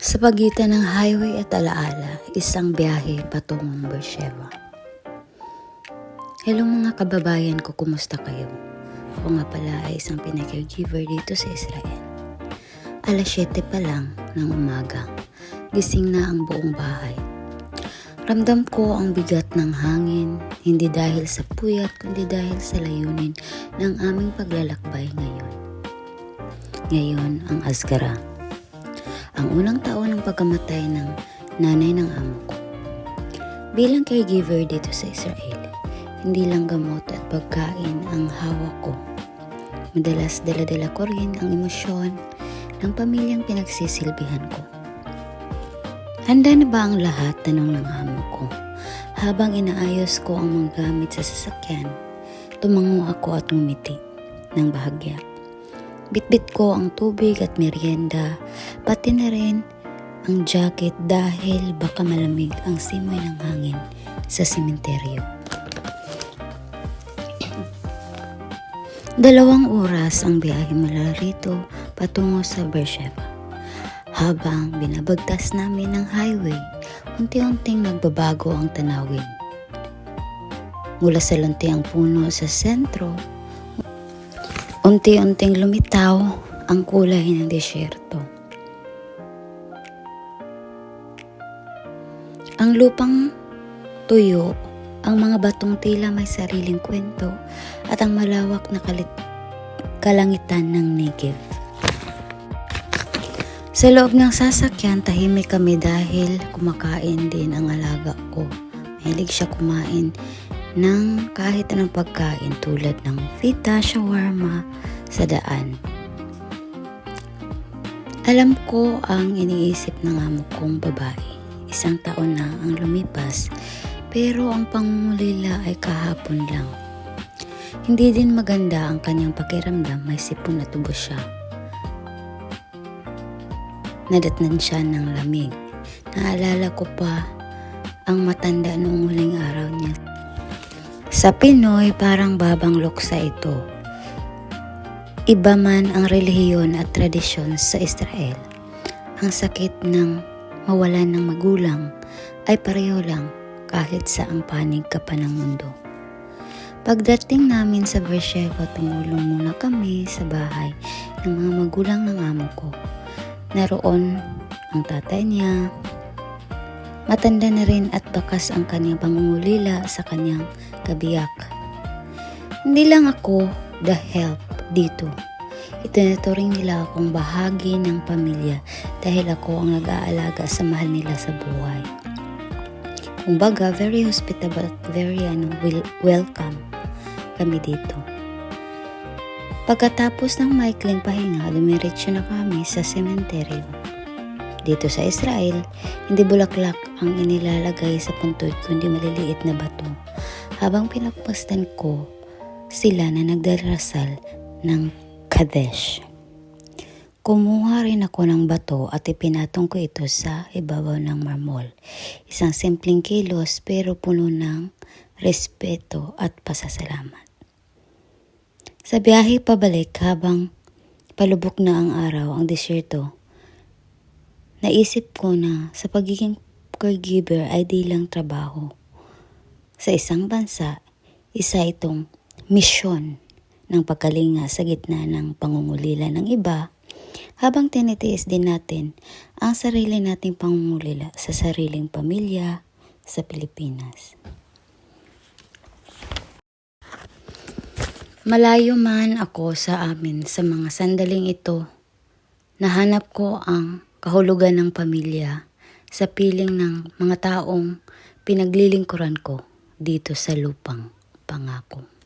Sa pagitan ng highway at alaala, isang biyahe patungong Beersheba. Hello mga kababayan ko, kumusta kayo? Ako nga pala ay isang pinag-caregiver dito sa Israel. Alas 7 pa lang ng umaga, gising na ang buong bahay. Ramdam ko ang bigat ng hangin, hindi dahil sa puyat kundi dahil sa layunin ng aming paglalakbay ngayon. Ngayon ang Azkara, ang unang taon ng pagkamatay ng nanay ng amo ko. Bilang caregiver dito sa Israel, hindi lang gamot at pagkain ang hawak ko. Madalas dala-dala ko rin ang emosyon ng pamilyang pinagsisilbihan ko. Handa na ba ang lahat? Tanong ng amo ko. Habang inaayos ko ang mga gamit sa sasakyan, tumango ako at ngumiti ng bahagya. Bitbit ko ang tubig at merienda, pati na rin ang jacket dahil baka malamig ang simoy ng hangin sa sementeryo. 2 oras ang biyahe mula rito patungo sa Beersheba. Habang binabagtas namin ng highway, unti-unting nagbabago ang tanawin. Mula sa lunti ang puno sa sentro, unti-unting lumitaw ang kulay ng desyerto. Ang lupang tuyo, ang mga batong tila may sariling kwento, at ang malawak na kalangitan ng Negev. Sa loob ng sasakyan, tahimik kami dahil kumakain din ang alaga ko. Mahilig siya kumain ng kahit anong pagkain tulad ng fita, shawarma sa daan. Alam ko ang iniisip ng amo kong babae. 1 taon na ang lumipas, pero ang pangungulila ay kahapon lang. Hindi din maganda ang kanyang pakiramdam, may sipon at ubo siya. Nadatnan siya ng lamig. Naalala ko pa ang matanda noong huling araw niya. Sa Pinoy, parang babang luksa ito. Iba man ang relihiyon at tradisyon sa Israel, ang sakit ng mawalan ng magulang ay pareho lang kahit sa ang panig ka pa ng mundo. Pagdating namin sa Beersheba, tumulong muna kami sa bahay ng mga magulang ng amo ko. Naroon ang tatay niya. Matanda na rin at bakas ang kanyang pangungulila sa kanyang kabiyak. Hindi lang ako the help dito. Itinuturing nila akong bahagi ng pamilya dahil ako ang nag-aalaga sa mahal nila sa buhay. Kumbaga, very hospitable at very welcome kami dito. Pagkatapos ng maikling pahinga, dumiretso na kami sa sementeryo. Dito sa Israel, hindi bulaklak ang inilalagay sa puntod kundi maliliit na bato. Habang pinapastan ko sila na nagdarasal ng Kadesh. Kumuha rin ako ng bato at ipinatong ko ito sa ibabaw ng marmol. Isang simpleng kilos pero puno ng respeto at pasasalamat. Sa biyahe pabalik habang palubok na ang araw, ang disyerto, naisip ko na sa pagiging caregiver ay di lang trabaho. Sa isang bansa, isa itong misyon ng pagkalinga sa gitna ng pangungulila ng iba, habang tinitiis din natin ang sarili nating pangungulila sa sariling pamilya sa Pilipinas. Malayo man ako sa amin sa mga sandaling ito, nahanap ko ang kahulugan ng pamilya sa piling ng mga taong pinaglilingkuran ko dito sa lupang pangako.